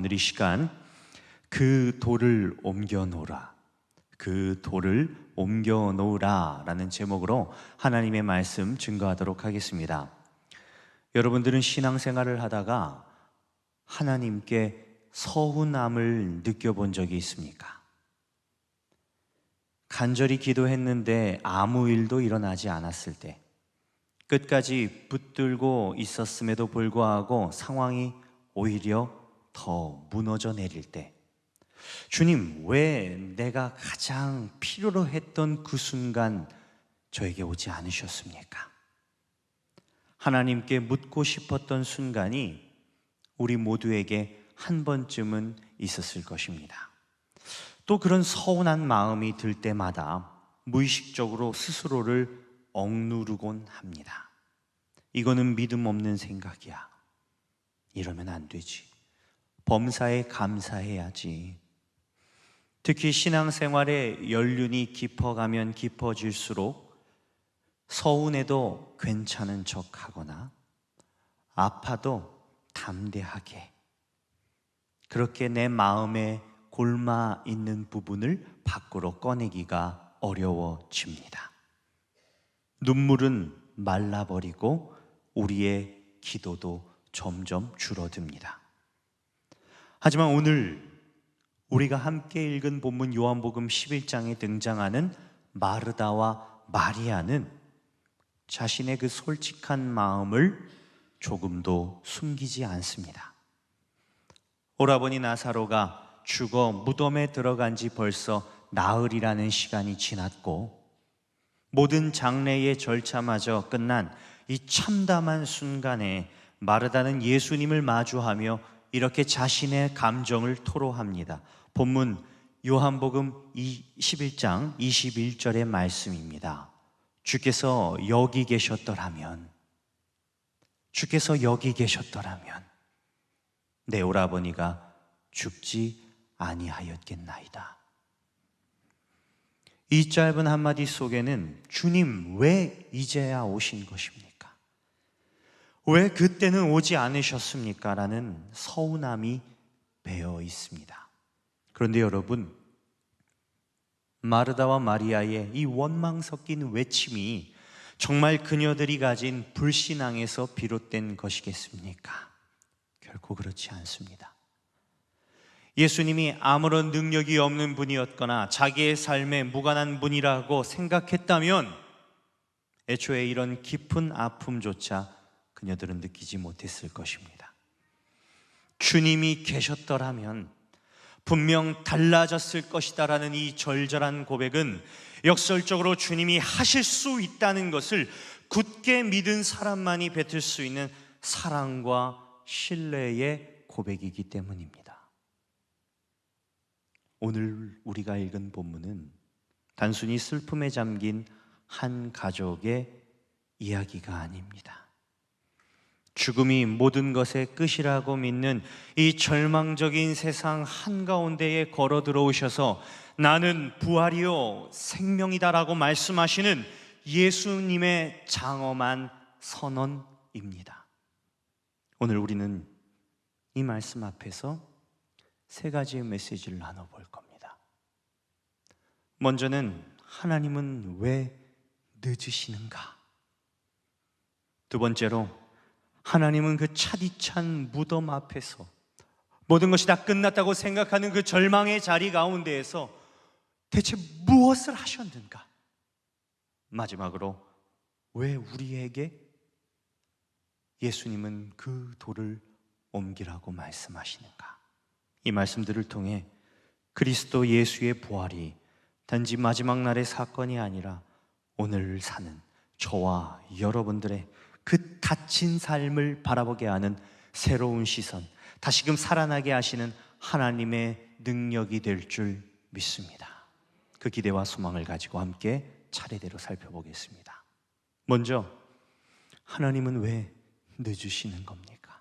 오늘 이 시간 그 돌을 옮겨 놓으라, 그 돌을 옮겨 놓으라 라는 제목으로 하나님의 말씀 증거하도록 하겠습니다. 여러분들은 신앙생활을 하다가 하나님께 서운함을 느껴본 적이 있습니까? 간절히 기도했는데 아무 일도 일어나지 않았을 때, 끝까지 붙들고 있었음에도 불구하고 상황이 오히려 더 무너져 내릴 때, 주님, 왜 내가 가장 필요로 했던 그 순간 저에게 오지 않으셨습니까? 하나님께 묻고 싶었던 순간이 우리 모두에게 한 번쯤은 있었을 것입니다. 또 그런 서운한 마음이 들 때마다 무의식적으로 스스로를 억누르곤 합니다. 이거는 믿음 없는 생각이야. 이러면 안 되지. 범사에 감사해야지. 특히 신앙생활의 연륜이 깊어가면 깊어질수록 서운해도 괜찮은 척하거나 아파도 담대하게, 그렇게 내 마음에 골마 있는 부분을 밖으로 꺼내기가 어려워집니다. 눈물은 말라버리고 우리의 기도도 점점 줄어듭니다. 하지만 오늘 우리가 함께 읽은 본문 요한복음 11장에 등장하는 마르다와 마리아는 자신의 그 솔직한 마음을 조금도 숨기지 않습니다. 오라버니 나사로가 죽어 무덤에 들어간 지 벌써 나흘이라는 시간이 지났고, 모든 장례의 절차마저 끝난 이 참담한 순간에 마르다는 예수님을 마주하며 이렇게 자신의 감정을 토로합니다. 본문 요한복음 11장 21절의 말씀입니다. 주께서 여기 계셨더라면, 주께서 여기 계셨더라면 내 오라버니가 죽지 아니하였겠나이다. 이 짧은 한마디 속에는 주님, 왜 이제야 오신 것입니까? 왜 그때는 오지 않으셨습니까? 라는 서운함이 배어 있습니다. 그런데 여러분, 마르다와 마리아의 이 원망 섞인 외침이 정말 그녀들이 가진 불신앙에서 비롯된 것이겠습니까? 결코 그렇지 않습니다. 예수님이 아무런 능력이 없는 분이었거나 자기의 삶에 무관한 분이라고 생각했다면 애초에 이런 깊은 아픔조차 그녀들은 느끼지 못했을 것입니다. 주님이 계셨더라면 분명 달라졌을 것이다라는 이 절절한 고백은 역설적으로 주님이 하실 수 있다는 것을 굳게 믿은 사람만이 뱉을 수 있는 사랑과 신뢰의 고백이기 때문입니다. 오늘 우리가 읽은 본문은 단순히 슬픔에 잠긴 한 가족의 이야기가 아닙니다. 죽음이 모든 것의 끝이라고 믿는 이 절망적인 세상 한가운데에 걸어 들어오셔서 나는 부활이요 생명이다라고 말씀하시는 예수님의 장엄한 선언입니다. 오늘 우리는 이 말씀 앞에서 세 가지의 메시지를 나눠볼 겁니다. 먼저는 하나님은 왜 늦으시는가? 두 번째로 하나님은 그 차디찬 무덤 앞에서 모든 것이 다 끝났다고 생각하는 그 절망의 자리 가운데에서 대체 무엇을 하셨는가? 마지막으로 왜 우리에게 예수님은 그 돌을 옮기라고 말씀하시는가? 이 말씀들을 통해 그리스도 예수의 부활이 단지 마지막 날의 사건이 아니라 오늘 사는 저와 여러분들의 그 닫힌 삶을 바라보게 하는 새로운 시선, 다시금 살아나게 하시는 하나님의 능력이 될 줄 믿습니다. 그 기대와 소망을 가지고 함께 차례대로 살펴보겠습니다. 먼저, 하나님은 왜 늦으시는 겁니까?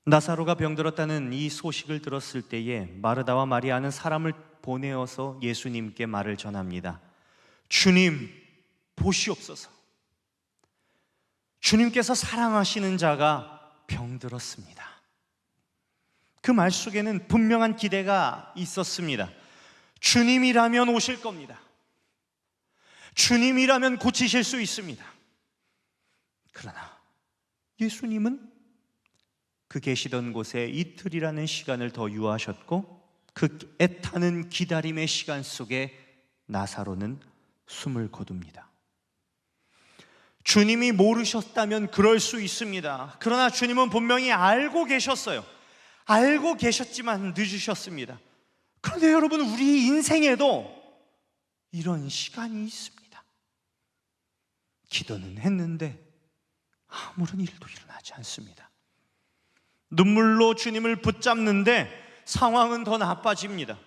나사로가 병들었다는 이 소식을 들었을 때에 마르다와 마리아는 사람을 보내어서 예수님께 말을 전합니다. 주님, 보시옵소서. 주님께서 사랑하시는 자가 병들었습니다. 그 말 속에는 분명한 기대가 있었습니다. 주님이라면 오실 겁니다. 주님이라면 고치실 수 있습니다. 그러나 예수님은 그 계시던 곳에 이틀이라는 시간을 더 유하셨고, 그 애타는 기다림의 시간 속에 나사로는 숨을 거둡니다. 주님이 모르셨다면 그럴 수 있습니다. 그러나 주님은 분명히 알고 계셨어요. 알고 계셨지만 늦으셨습니다. 그런데 여러분, 우리 인생에도 이런 시간이 있습니다. 기도는 했는데 아무런 일도 일어나지 않습니다. 눈물로 주님을 붙잡는데 상황은 더 나빠집니다.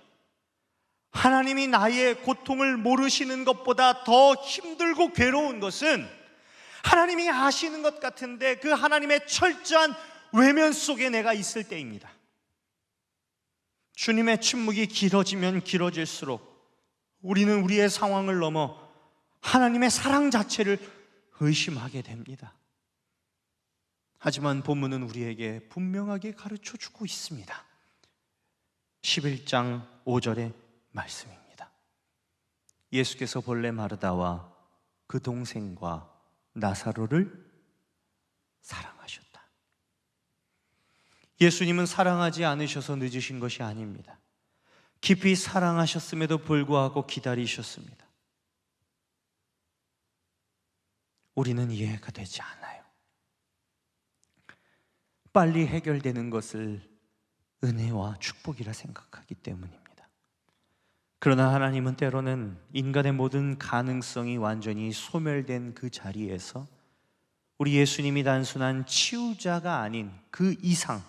하나님이 나의 고통을 모르시는 것보다 더 힘들고 괴로운 것은 하나님이 아시는 것 같은데 그 하나님의 철저한 외면 속에 내가 있을 때입니다. 주님의 침묵이 길어지면 길어질수록 우리는 우리의 상황을 넘어 하나님의 사랑 자체를 의심하게 됩니다. 하지만 본문은 우리에게 분명하게 가르쳐주고 있습니다. 11장 5절의 말씀입니다. 예수께서 본래 마르다와 그 동생과 나사로를 사랑하셨다. 예수님은 사랑하지 않으셔서 늦으신 것이 아닙니다. 깊이 사랑하셨음에도 불구하고 기다리셨습니다. 우리는 이해가 되지 않아요. 빨리 해결되는 것을 은혜와 축복이라 생각하기 때문입니다. 그러나 하나님은 때로는 인간의 모든 가능성이 완전히 소멸된 그 자리에서 우리 예수님이 단순한 치유자가 아닌 그 이상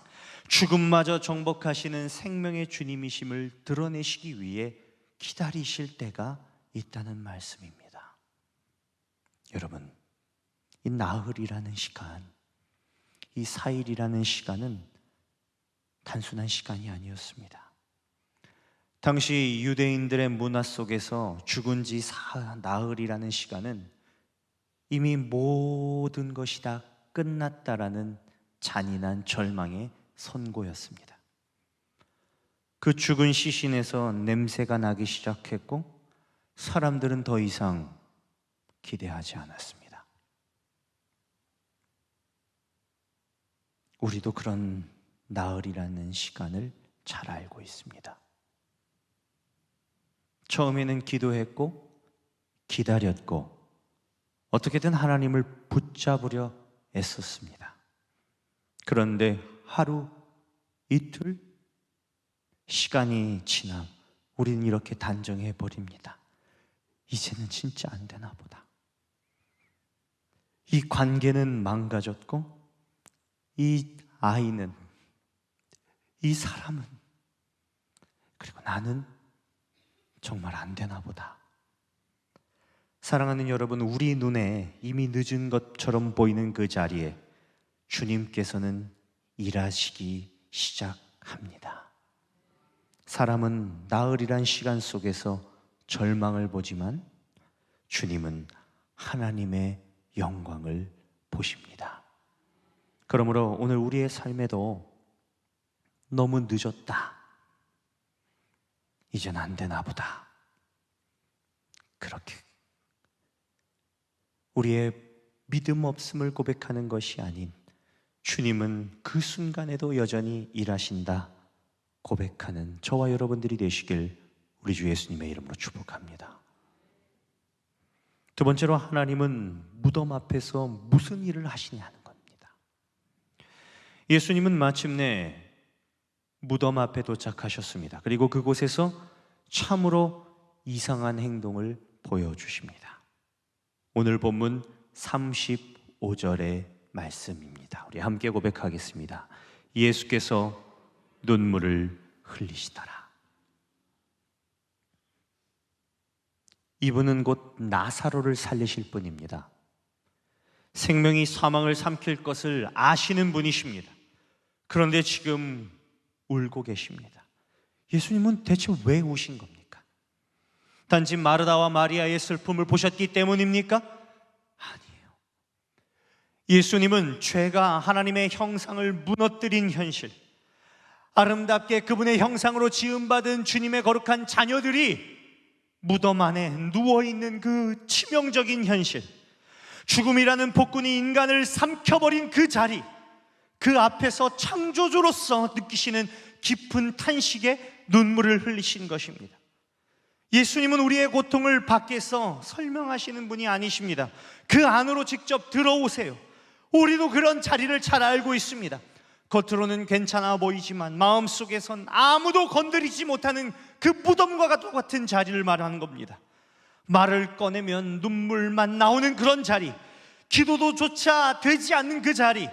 죽음마저 정복하시는 생명의 주님이심을 드러내시기 위해 기다리실 때가 있다는 말씀입니다. 여러분, 이 나흘이라는 시간, 이 4일이라는 시간은 단순한 시간이 아니었습니다. 당시 유대인들의 문화 속에서 죽은 지 나흘이라는 시간은 이미 모든 것이 다 끝났다라는 잔인한 절망의 선고였습니다. 그 죽은 시신에서 냄새가 나기 시작했고 사람들은 더 이상 기대하지 않았습니다. 우리도 그런 나흘이라는 시간을 잘 알고 있습니다. 처음에는 기도했고 기다렸고 어떻게든 하나님을 붙잡으려 애썼습니다. 그런데 하루, 이틀, 시간이 지나 우리는 이렇게 단정해 버립니다. 이제는 진짜 안 되나 보다. 이 관계는 망가졌고 이 아이는, 이 사람은, 그리고 나는 정말 안 되나 보다. 사랑하는 여러분, 우리 눈에 이미 늦은 것처럼 보이는 그 자리에 주님께서는 일하시기 시작합니다. 사람은 나흘이란 시간 속에서 절망을 보지만 주님은 하나님의 영광을 보십니다. 그러므로 오늘 우리의 삶에도 너무 늦었다, 이젠 안 되나 보다, 그렇게 우리의 믿음 없음을 고백하는 것이 아닌 주님은 그 순간에도 여전히 일하신다 고백하는 저와 여러분들이 되시길 우리 주 예수님의 이름으로 축복합니다. 두 번째로, 하나님은 무덤 앞에서 무슨 일을 하시냐는 겁니다. 예수님은 마침내 무덤 앞에 도착하셨습니다. 그리고 그곳에서 참으로 이상한 행동을 보여주십니다. 오늘 본문 35절의 말씀입니다. 우리 함께 고백하겠습니다. 예수께서 눈물을 흘리시더라. 이분은 곧 나사로를 살리실 분입니다. 생명이 사망을 삼킬 것을 아시는 분이십니다. 그런데 지금 울고 계십니다. 예수님은 대체 왜 우신 겁니까? 단지 마르다와 마리아의 슬픔을 보셨기 때문입니까? 아니에요. 예수님은 죄가 하나님의 형상을 무너뜨린 현실, 아름답게 그분의 형상으로 지음받은 주님의 거룩한 자녀들이 무덤 안에 누워있는 그 치명적인 현실, 죽음이라는 폭군이 인간을 삼켜버린 그 자리, 그 앞에서 창조주로서 느끼시는 깊은 탄식에 눈물을 흘리신 것입니다. 예수님은 우리의 고통을 밖에서 설명하시는 분이 아니십니다. 그 안으로 직접 들어오세요. 우리도 그런 자리를 잘 알고 있습니다. 겉으로는 괜찮아 보이지만 마음속에선 아무도 건드리지 못하는 그 무덤과 똑같은 자리를 말하는 겁니다. 말을 꺼내면 눈물만 나오는 그런 자리, 기도도 조차 되지 않는 그 자리,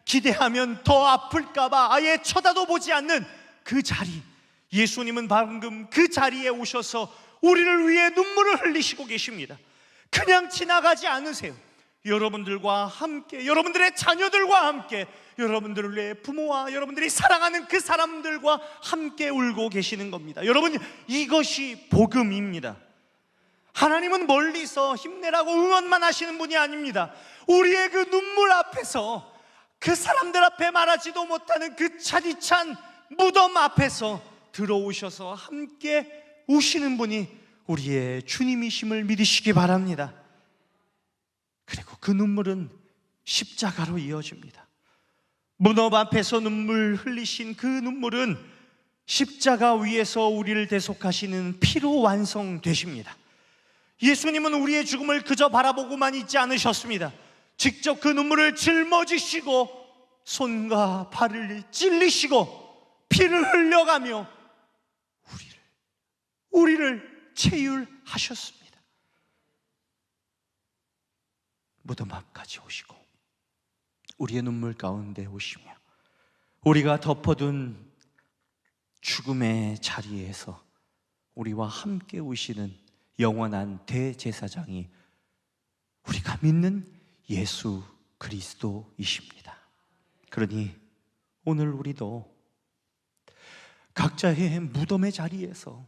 기대하면 더 아플까봐 아예 쳐다도 보지 않는 그 자리, 예수님은 방금 그 자리에 오셔서 우리를 위해 눈물을 흘리시고 계십니다. 그냥 지나가지 않으세요. 여러분들과 함께, 여러분들의 자녀들과 함께, 여러분들의 부모와 여러분들이 사랑하는 그 사람들과 함께 울고 계시는 겁니다. 여러분, 이것이 복음입니다. 하나님은 멀리서 힘내라고 응원만 하시는 분이 아닙니다. 우리의 그 눈물 앞에서, 그 사람들 앞에 말하지도 못하는 그 차디찬 무덤 앞에서 들어오셔서 함께 우시는 분이 우리의 주님이심을 믿으시기 바랍니다. 그리고 그 눈물은 십자가로 이어집니다. 무덤 앞에서 눈물 흘리신 그 눈물은 십자가 위에서 우리를 대속하시는 피로 완성되십니다. 예수님은 우리의 죽음을 그저 바라보고만 있지 않으셨습니다. 직접 그 눈물을 짊어지시고 손과 발을 찔리시고 피를 흘려가며 우리를 체휼하셨습니다. 무덤 앞까지 오시고 우리의 눈물 가운데 오시며 우리가 덮어둔 죽음의 자리에서 우리와 함께 오시는 영원한 대제사장이 우리가 믿는 예수 그리스도이십니다. 그러니 오늘 우리도 각자의 무덤의 자리에서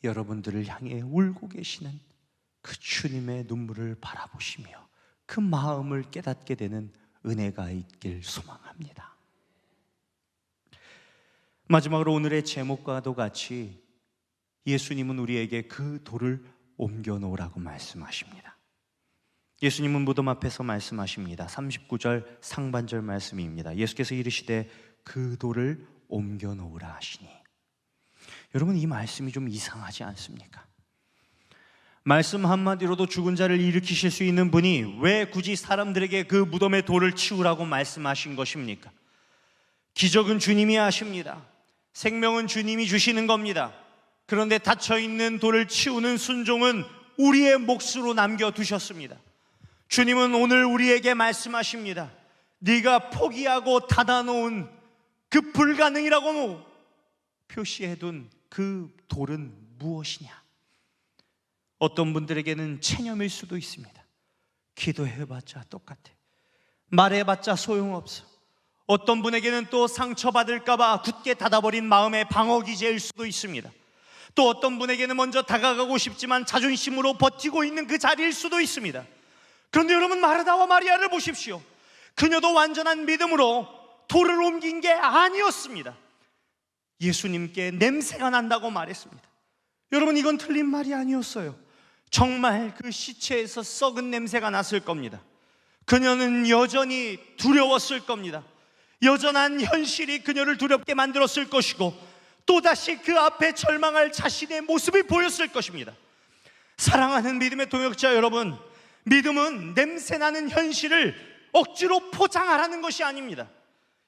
여러분들을 향해 울고 계시는 그 주님의 눈물을 바라보시며 그 마음을 깨닫게 되는 은혜가 있길 소망합니다. 마지막으로 오늘의 제목과도 같이 예수님은 우리에게 그 돌을 옮겨 놓으라고 말씀하십니다. 예수님은 무덤 앞에서 말씀하십니다. 39절 상반절 말씀입니다. 예수께서 이르시되 그 돌을 옮겨 놓으라 하시니. 여러분, 이 말씀이 좀 이상하지 않습니까? 말씀 한마디로도 죽은 자를 일으키실 수 있는 분이 왜 굳이 사람들에게 그 무덤의 돌을 치우라고 말씀하신 것입니까? 기적은 주님이 하십니다. 생명은 주님이 주시는 겁니다. 그런데 닫혀있는 돌을 치우는 순종은 우리의 몫으로 남겨두셨습니다. 주님은 오늘 우리에게 말씀하십니다. 네가 포기하고 닫아놓은 그 불가능이라고 표시해둔 그 돌은 무엇이냐? 어떤 분들에게는 체념일 수도 있습니다. 기도해봤자 똑같아. 말해봤자 소용없어. 어떤 분에게는 또 상처받을까봐 굳게 닫아버린 마음의 방어기제일 수도 있습니다. 또 어떤 분에게는 먼저 다가가고 싶지만 자존심으로 버티고 있는 그 자리일 수도 있습니다. 그런데 여러분, 마르다와 마리아를 보십시오. 그녀도 완전한 믿음으로 돌을 옮긴 게 아니었습니다. 예수님께 냄새가 난다고 말했습니다. 여러분, 이건 틀린 말이 아니었어요. 정말 그 시체에서 썩은 냄새가 났을 겁니다. 그녀는 여전히 두려웠을 겁니다. 여전한 현실이 그녀를 두렵게 만들었을 것이고 또다시 그 앞에 절망할 자신의 모습이 보였을 것입니다. 사랑하는 믿음의 동역자 여러분, 믿음은 냄새나는 현실을 억지로 포장하라는 것이 아닙니다.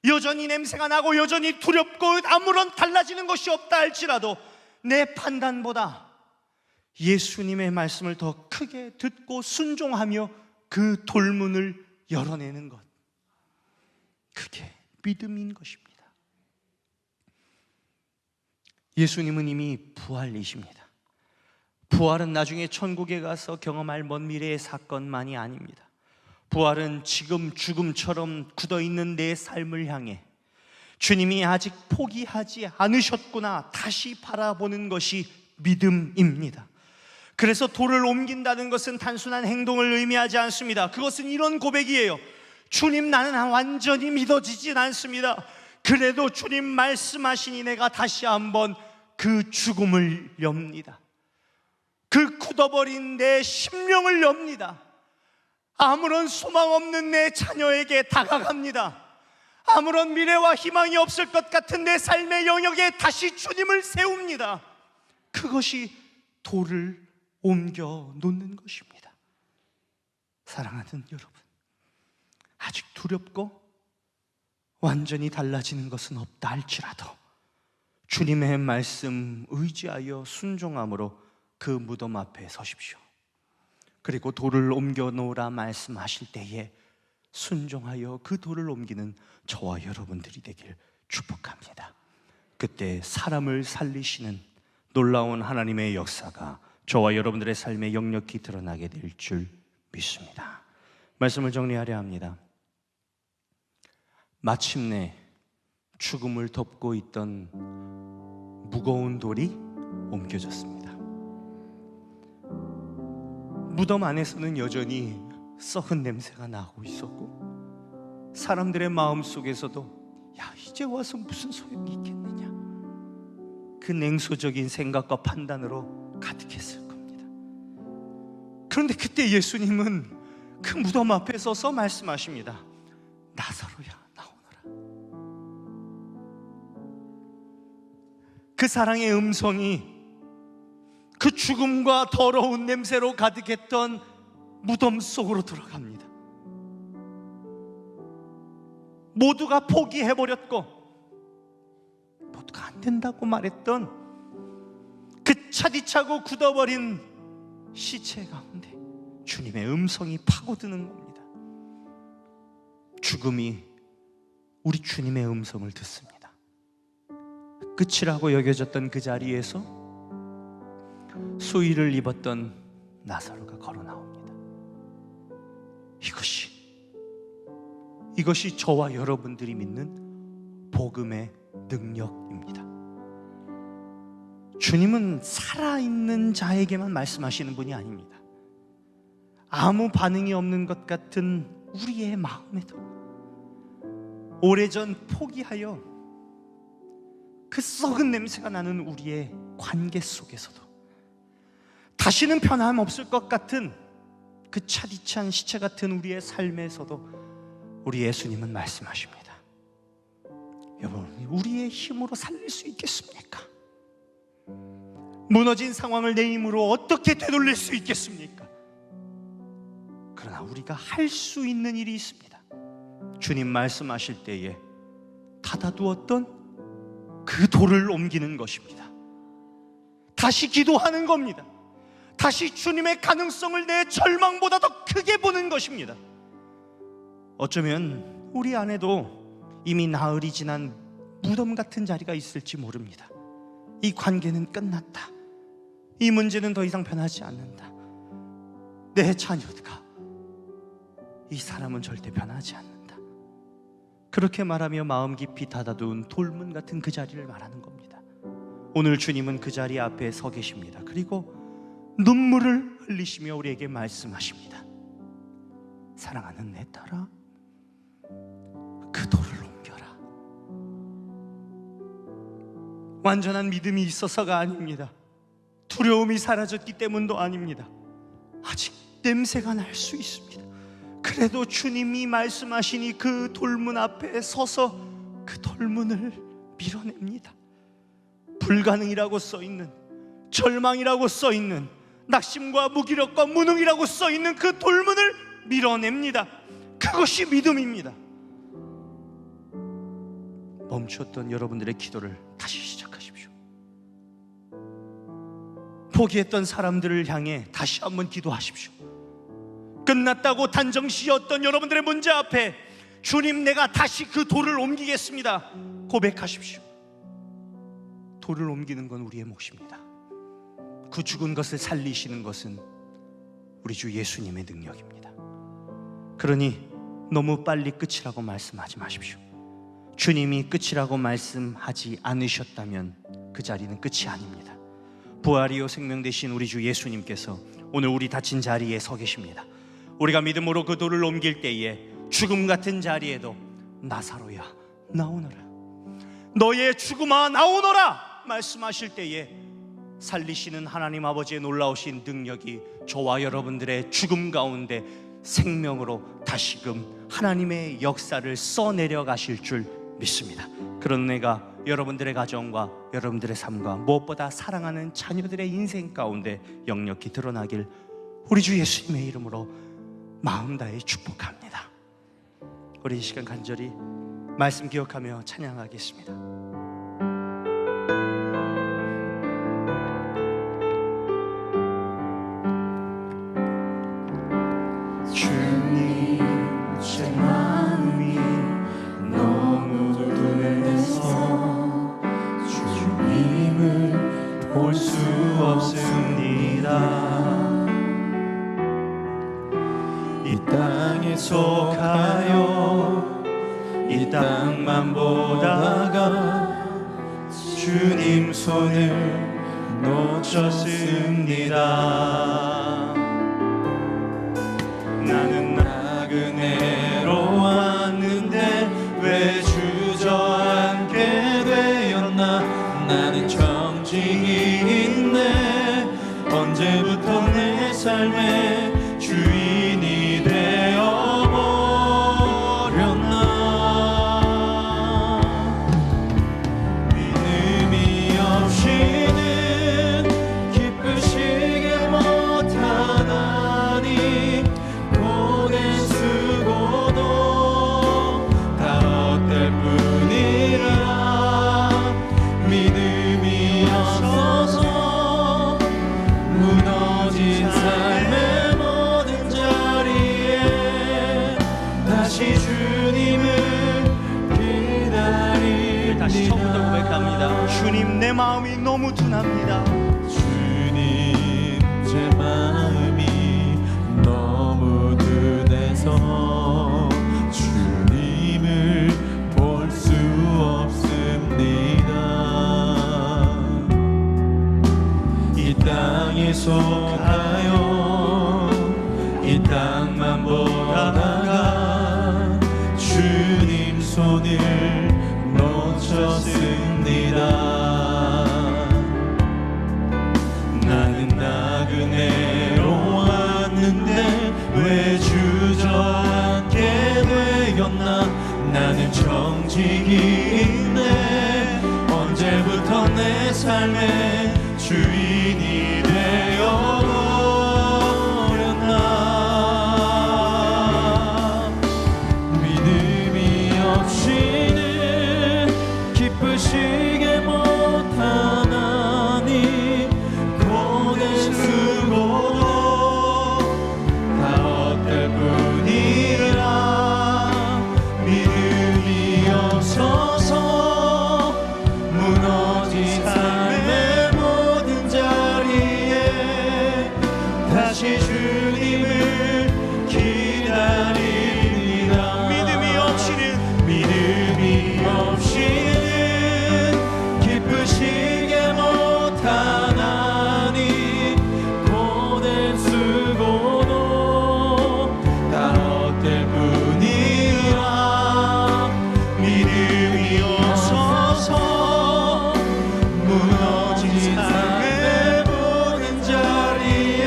여전히 냄새가 나고 여전히 두렵고 아무런 달라지는 것이 없다 할지라도 내 판단보다 예수님의 말씀을 더 크게 듣고 순종하며 그 돌문을 열어내는 것, 그게 믿음인 것입니다. 예수님은 이미 부활이십니다. 부활은 나중에 천국에 가서 경험할 먼 미래의 사건만이 아닙니다. 부활은 지금 죽음처럼 굳어있는 내 삶을 향해 주님이 아직 포기하지 않으셨구나 다시 바라보는 것이 믿음입니다. 그래서 돌을 옮긴다는 것은 단순한 행동을 의미하지 않습니다. 그것은 이런 고백이에요. 주님, 나는 완전히 믿어지진 않습니다. 그래도 주님 말씀하시니 내가 다시 한번 그 죽음을 엽니다. 그 굳어버린 내 심령을 엽니다. 아무런 소망 없는 내 자녀에게 다가갑니다. 아무런 미래와 희망이 없을 것 같은 내 삶의 영역에 다시 주님을 세웁니다. 그것이 돌을 옮겨 놓는 것입니다. 사랑하는 여러분, 아직 두렵고 완전히 달라지는 것은 없다 할지라도 주님의 말씀 의지하여 순종함으로 그 무덤 앞에 서십시오. 그리고 돌을 옮겨 놓으라 말씀하실 때에 순종하여 그 돌을 옮기는 저와 여러분들이 되길 축복합니다. 그때 사람을 살리시는 놀라운 하나님의 역사가 저와 여러분들의 삶에 역력히 드러나게 될 줄 믿습니다. 말씀을 정리하려 합니다. 마침내 죽음을 덮고 있던 무거운 돌이 옮겨졌습니다. 무덤 안에서는 여전히 썩은 냄새가 나고 있었고 사람들의 마음속에서도 야, 이제 와서 무슨 소용이 있겠느냐, 그 냉소적인 생각과 판단으로 가득했을 겁니다. 그런데 그때 예수님은 그 무덤 앞에 서서 말씀하십니다. 나사로야, 나오너라. 그 사랑의 음성이 그 죽음과 더러운 냄새로 가득했던 무덤 속으로 들어갑니다. 모두가 포기해버렸고 모두가 안 된다고 말했던 그 차디차고 굳어버린 시체 가운데 주님의 음성이 파고드는 겁니다. 죽음이 우리 주님의 음성을 듣습니다. 끝이라고 여겨졌던 그 자리에서 수의를 입었던 나사로가 걸어 나옵니다. 이것이 저와 여러분들이 믿는 복음의 능력입니다. 주님은 살아있는 자에게만 말씀하시는 분이 아닙니다. 아무 반응이 없는 것 같은 우리의 마음에도 오래전 포기하여 그 썩은 냄새가 나는 우리의 관계 속에서도 다시는 변함없을 것 같은 그 차디찬 시체 같은 우리의 삶에서도 우리 예수님은 말씀하십니다. 여러분, 우리의 힘으로 살릴 수 있겠습니까? 무너진 상황을 내 힘으로 어떻게 되돌릴 수 있겠습니까? 그러나 우리가 할 수 있는 일이 있습니다. 주님 말씀하실 때에 닫아두었던 그 돌을 옮기는 것입니다. 다시 기도하는 겁니다. 다시 주님의 가능성을 내 절망보다 더 크게 보는 것입니다. 어쩌면 우리 안에도 이미 나흘이 지난 무덤 같은 자리가 있을지 모릅니다. 이 관계는 끝났다. 이 문제는 더 이상 변하지 않는다. 내 자녀가, 이 사람은 절대 변하지 않는다. 그렇게 말하며 마음 깊이 닫아둔 돌문 같은 그 자리를 말하는 겁니다. 오늘 주님은 그 자리 앞에 서 계십니다. 그리고 눈물을 흘리시며 우리에게 말씀하십니다. 사랑하는 내 딸아, 그 돌을 옮겨라. 완전한 믿음이 있어서가 아닙니다. 두려움이 사라졌기 때문도 아닙니다. 아직 냄새가 날 수 있습니다. 그래도 주님이 말씀하시니 그 돌문 앞에 서서 그 돌문을 밀어냅니다. 불가능이라고 써있는, 절망이라고 써있는, 낙심과 무기력과 무능이라고 써있는 그 돌문을 밀어냅니다. 그것이 믿음입니다. 멈췄던 여러분들의 기도를 다시 시작하십시오. 포기했던 사람들을 향해 다시 한번 기도하십시오. 끝났다고 단정지었던 여러분들의 문제 앞에 주님, 내가 다시 그 돌을 옮기겠습니다. 고백하십시오. 돌을 옮기는 건 우리의 몫입니다. 그 죽은 것을 살리시는 것은 우리 주 예수님의 능력입니다. 그러니 너무 빨리 끝이라고 말씀하지 마십시오. 주님이 끝이라고 말씀하지 않으셨다면 그 자리는 끝이 아닙니다. 부활이요 생명 되신 우리 주 예수님께서 오늘 우리 닫힌 자리에 서 계십니다. 우리가 믿음으로 그 돌을 옮길 때에 죽음 같은 자리에도 나사로야, 나오너라. 너의 죽음아 나오너라 말씀하실 때에 살리시는 하나님 아버지의 놀라우신 능력이 저와 여러분들의 죽음 가운데 생명으로 다시금 하나님의 역사를 써내려 가실 줄 믿습니다. 그런 은혜가 여러분들의 가정과 여러분들의 삶과 무엇보다 사랑하는 자녀들의 인생 가운데 역력히 드러나길 우리 주 예수님의 이름으로 마음 다해 축복합니다. 우리 이 시간 간절히 말씀 기억하며 찬양하겠습니다. 주님, 제 마음이 너무 두근대서 주님을 볼 수 없습니다. 이 땅에 속하여 이 땅만 보다가 주님 손을 놓쳤습니다. 나는 나그네로 왔는데 왜 주저앉게 되었나. 나는 정직이 있네. 언제부터 내 삶의 주인이 되어버렸나. 믿음이 없이는 기쁘시게 못하나니 고된 수고도 다 헛될 뿐이라. 믿음이 없어서 무너진 삶의 모든 자리에 다시 주님을 기다립니다. 다시 처음부터 고백합니다. 주님, 내 마음이 너무 둔합니다. 주님, 제 마음이 너무 둔해서 주님을 볼 수 없습니다. 이 땅에 속하여 이 땅만 보다가 주님 손을 놓쳤습니다. 나는 나그네로 왔는데 왜 주저앉게 되었나. 나는 정직이 있네. 언제부터 내 삶의 주인이 되어버렸나. 믿음이 없이는 기쁘시게 못하나니 고된 수고도 다 헛될 뿐이라. 믿음이 없어서 무너진 삶의 모든 자리에 다시 주님을 기다립니다. 믿음이 없이는 기쁘시게 못하나니 고된 수고도 다 헛될 뿐이라. 믿음이 없어서 무너진 삶의 모든 자리에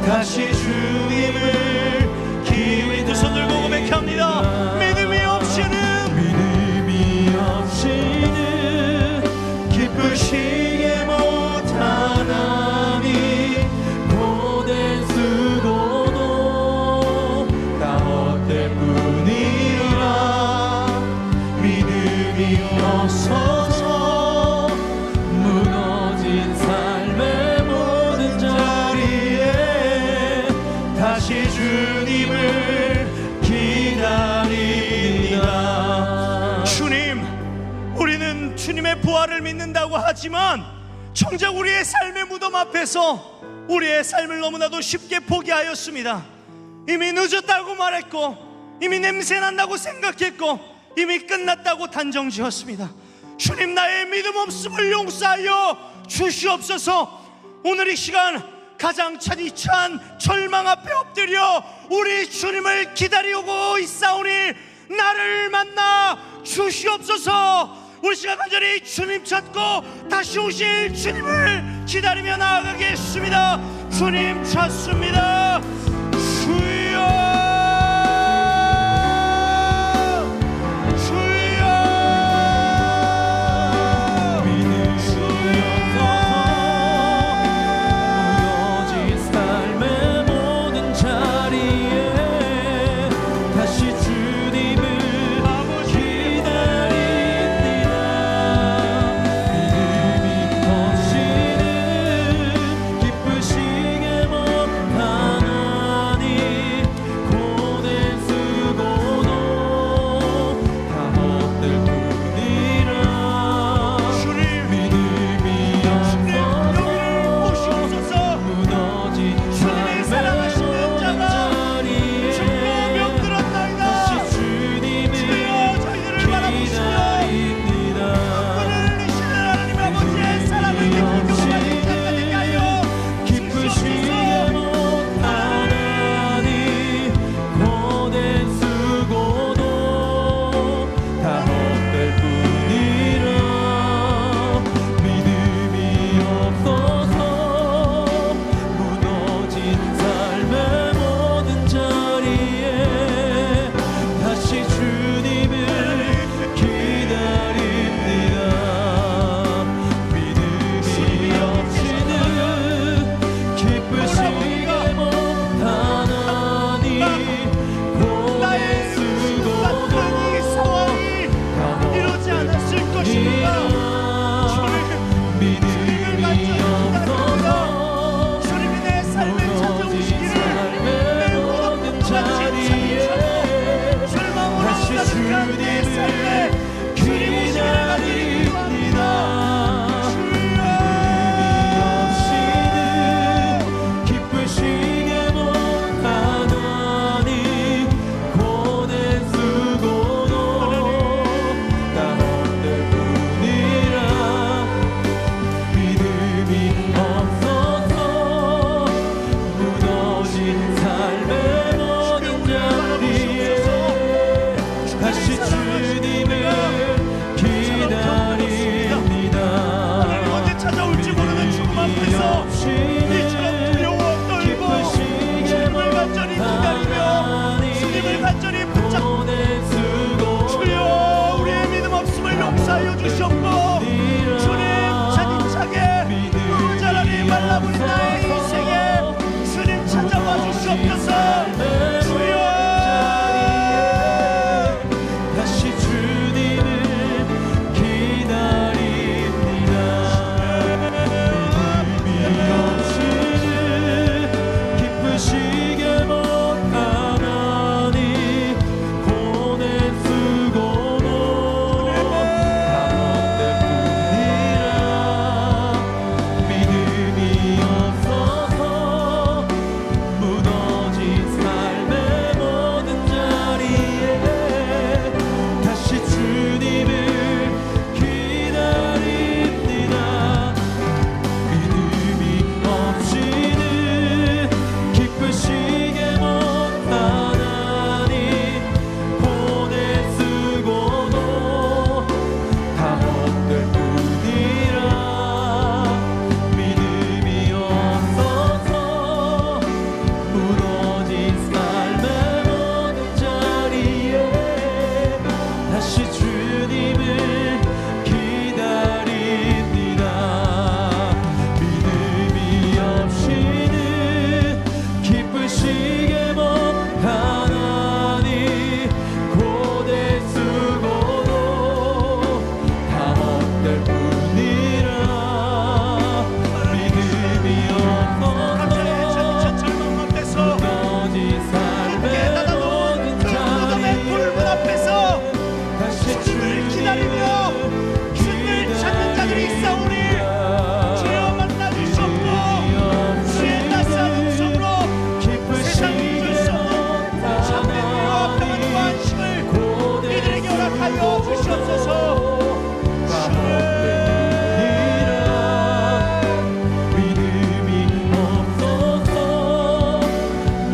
다시 주님을 우리 두 손 들고 고백합니다. 믿음이 없이는 기쁘시게 못하나니 고된 수고도 다 헛될 뿐이라. 믿음이 없어서 무너진 삶의 모든 자리에 다시 주님을 기다립니다. 주님, 우리는 주님의 부활을 믿는다고 하지만 정작 우리의 삶의 무덤 앞에서 우리의 삶을 너무나도 쉽게 포기하였습니다. 이미 늦었다고 말했고, 이미 냄새난다고 생각했고, 이미 끝났다고 단정지었습니다. 주님, 나의 믿음 없음을 용서하여 주시옵소서. 오늘 이 시간 가장 찬 절망 앞에 엎드려 우리 주님을 기다리고 있사오니 나를 만나 주시옵소서. 우리 시간 간절히 주님 찾고 다시 오실 주님을 기다리며 나아가겠습니다. 주님 찾습니다. 주여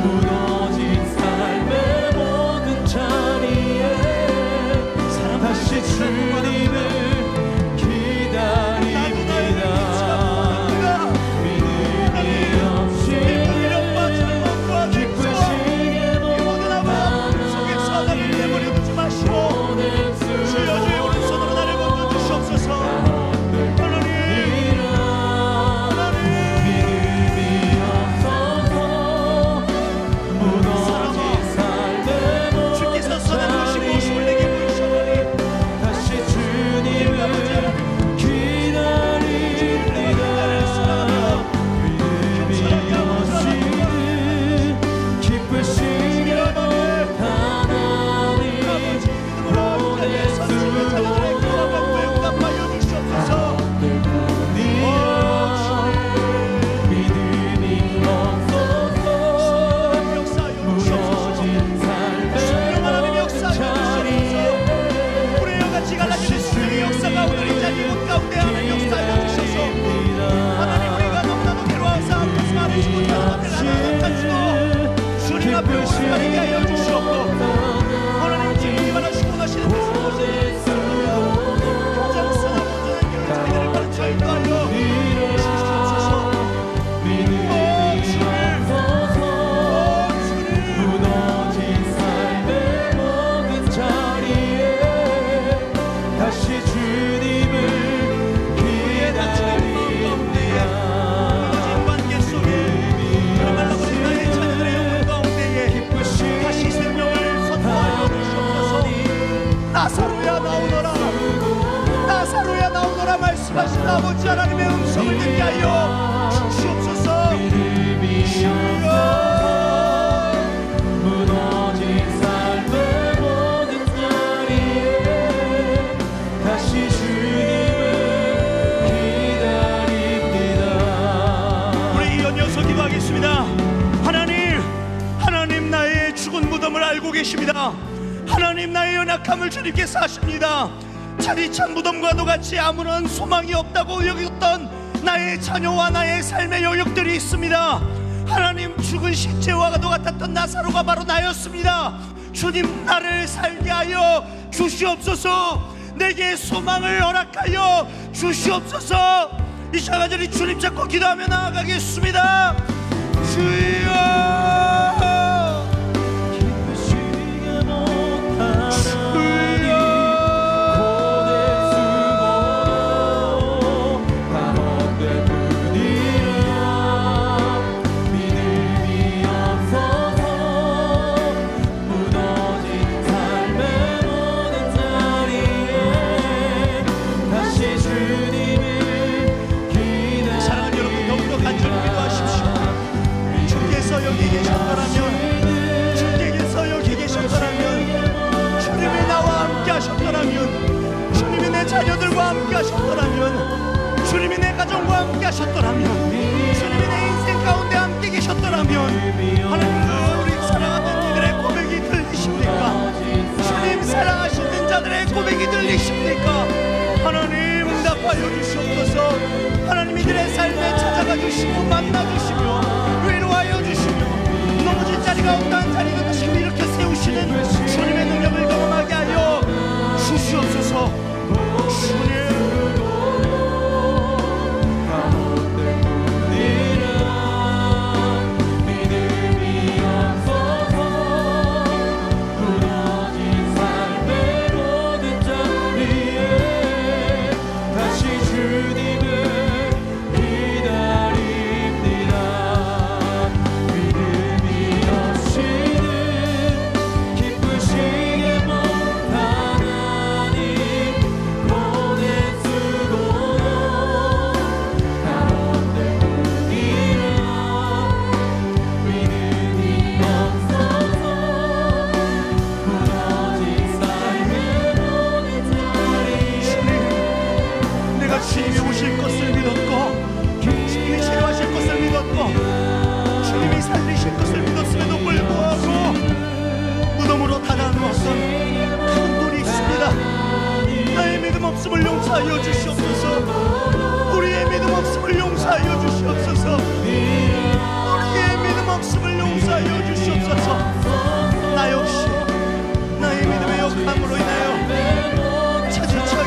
무너진 삶의 모든 자리에 주님을 기다립니다. 믿음이 없이 기쁘시게 모든 아픔 속에서 나를 내버려두지 마시고 주여 주의 오른손으로 나를 건져주시옵소서. 말씀하신 아버지 하나님의 음성을 듣게 하여 주시옵소서. 주여 무너진 삶의 모든 자리에 다시 주님을 기다립니다. 우리 이어서 기도하겠습니다. 하나님 나의 죽은 무덤을 알고 계십니다. 하나님 나의 연약함을 주님께서 아십니다. 차디찬 무덤과도 같이 아무런 소망이 없다고 여겼던 나의 자녀와 나의 삶의 영역들이 있습니다. 하나님, 죽은 시체와도 같았던 나사로가 바로 나였습니다. 주님, 나를 살게 하여 주시옵소서. 내게 소망을 허락하여 주시옵소서. 이 시간까지 주님 잡고 기도하며 나아가겠습니다. 주여 자녀들과 함께 하셨더라면, 주님이 내 가정과 함께 하셨더라면, 주님이 내 인생 가운데 함께 계셨더라면, 하나님, 우리 사랑하는 이들의 고백이 들리십니까? 주님 사랑하시는 자들의 고백이 들리십니까? 하나님, 응답하여 주시옵소서. 하나님, 이들의 삶에 찾아가 주시고 만나 주시며 위로하여 주시며 넘어진 자리가 없다는 자리를 다시 일으켜 세우시는 주님의 능력을 경험하게 하여 주시옵소서. 주님, 믿음이 없어서 무너진 삶의 모든 자리에 다시 주님을 기다립니다. 믿음이 없이는 기쁘시게 못하나니 주님이 오실 것을 믿었고, 주님이 치료하실 것을 믿었고, 주님이 살리실 것을 믿었음에도 불구하고 무덤으로 닫아놓았던 큰 돌이 있습니다. 나의 믿음 없음을 용서하여 주시옵소서. 우리의 믿음 없음을 용서하여 주시옵소서. 우리의 믿음 없음을 용서하여 주시옵소서. 나 역시 나의 믿음의 역함으로 인하여 차디찬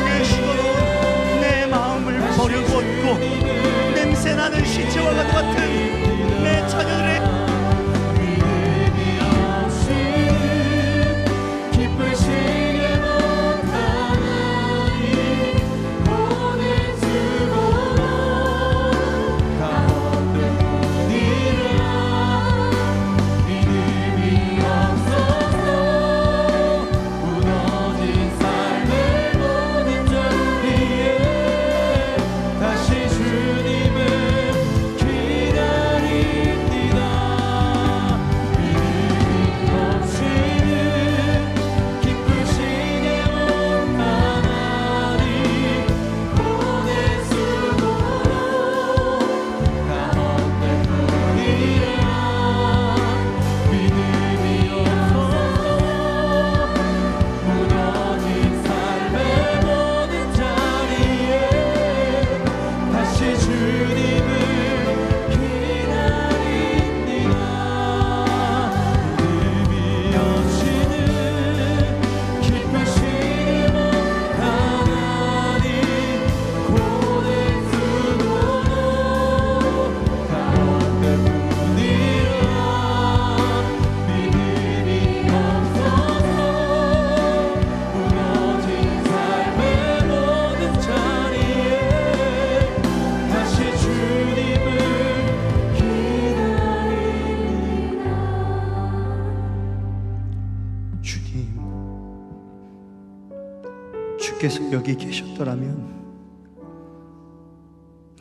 주께서 여기 계셨더라면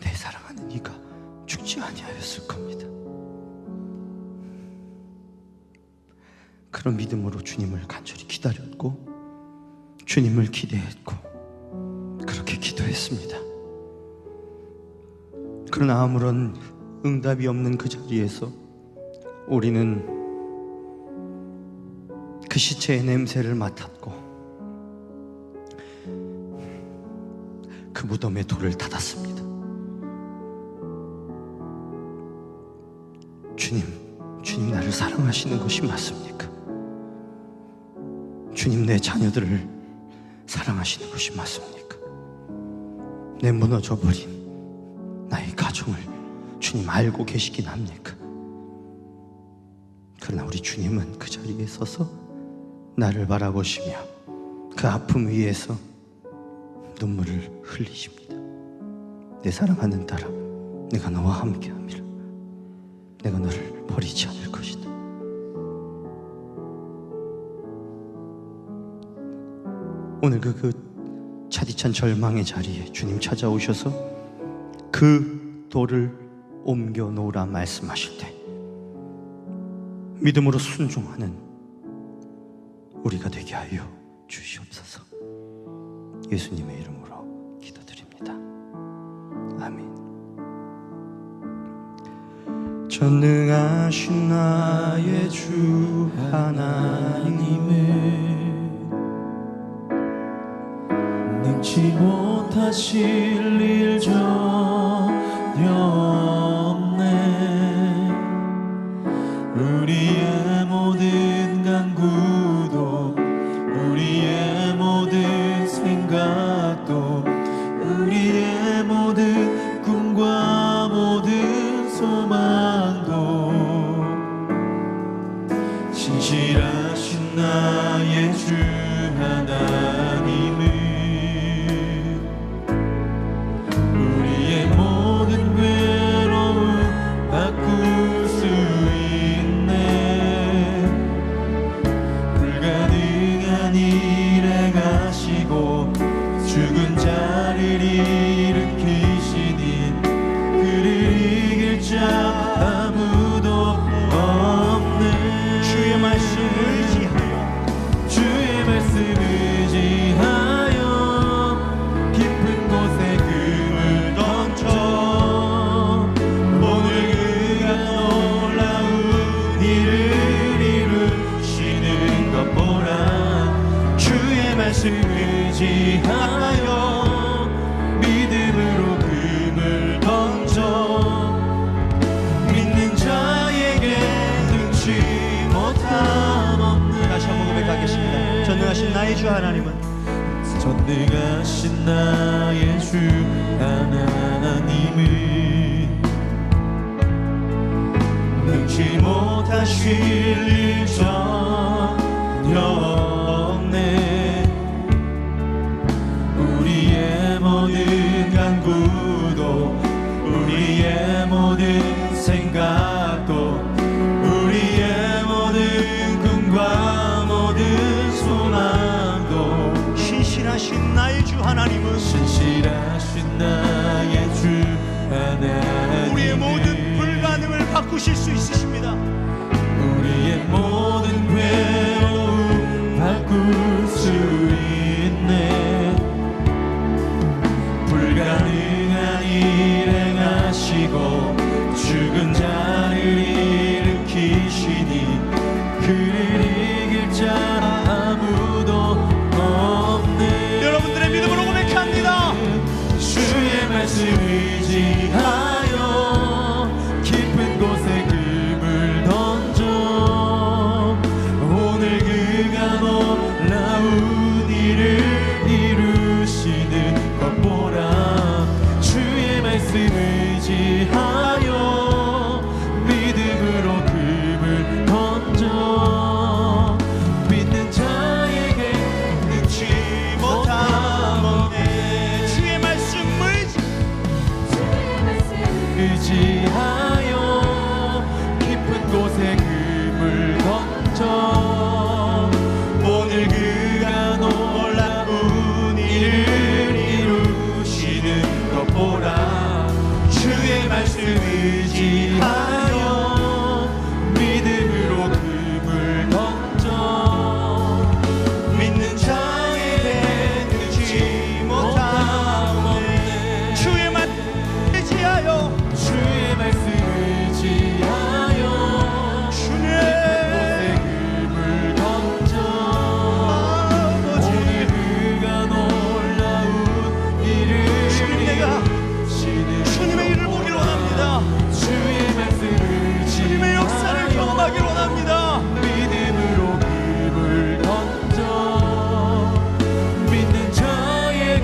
내 사랑하는 이가 죽지 아니하였을 겁니다. 그런 믿음으로 주님을 간절히 기다렸고 주님을 기대했고 그렇게 기도했습니다. 그러나 아무런 응답이 없는 그 자리에서 우리는 그 시체의 냄새를 맡았고 그 무덤의 돌을 닫았습니다. 주님 나를 사랑하시는 것이 맞습니까? 주님 내 자녀들을 사랑하시는 것이 맞습니까? 내 무너져버린 나의 가정을 주님 알고 계시긴 합니까? 그러나 우리 주님은 그 자리에 서서 나를 바라보시며 그 아픔 위에서 눈물을 흘리십니다. 내 사랑하는 딸아, 내가 너와 함께함이라. 내가 너를 버리지 않을 것이다. 오늘 그 차디찬 절망의 자리에 주님 찾아오셔서 그 돌을 옮겨 놓으라 말씀하실 때 믿음으로 순종하는 우리가 되게 하여 주시옵소서. 예수님의 이름으로 기도드립니다. 아멘. 전능하신 나의 주 하나님을 능치 못하실 일 전혀 없네. 우리의 모든 간구도 우리의 모든 생각도 우리의 모든 꿈과 모든 소망도 신실하신 나의 주 하나님을 우리의 모든 괴로움 바꿀 수 있네. 불가능한 일에 가시고 죽은 자를 일으키시니 그를 이길 자 아무도 없네. 주의 말씀 의지하여 주의 말씀 의지하여 깊은 곳에 금을 던져 오늘 그가 놀라운 일을 이루시는 것 보라. 주의 말씀 의지하여 믿음으로 금을 던져 믿는 자에게 능치 못함 없네. 다시 한번 고백하겠습니다. 전능하신 나의 주 하나님은 전능하신 나의 주 하나님은 능치 못하실 일 전혀 없네. 우리의 모든 간구도 우리의 모든 생각도 우리의 모든 꿈과 모든 소망도 신실하신 나의 주 하나님은 신실하신 나의 주 하나님 우리의 모든 불가능을 바꾸실 수 있으십니다. 우리의 모든 괴로움 바꿀 수 있네. 불가능한 일 행하시고 죽은 자를 일으키시니 그를 이길 자 아무도 없네. 여러분들의 믿음으로 고백합니다. 주의 말씀 의지하여 깊은 곳에 금을 던져 오늘 그가 놀라운 일을 이루시는 것 보라. 주의 말씀 의지하여 믿음으로 금을 던져 믿는 자에게 능치 못함 없네. 주의 말씀 의지 주의 말씀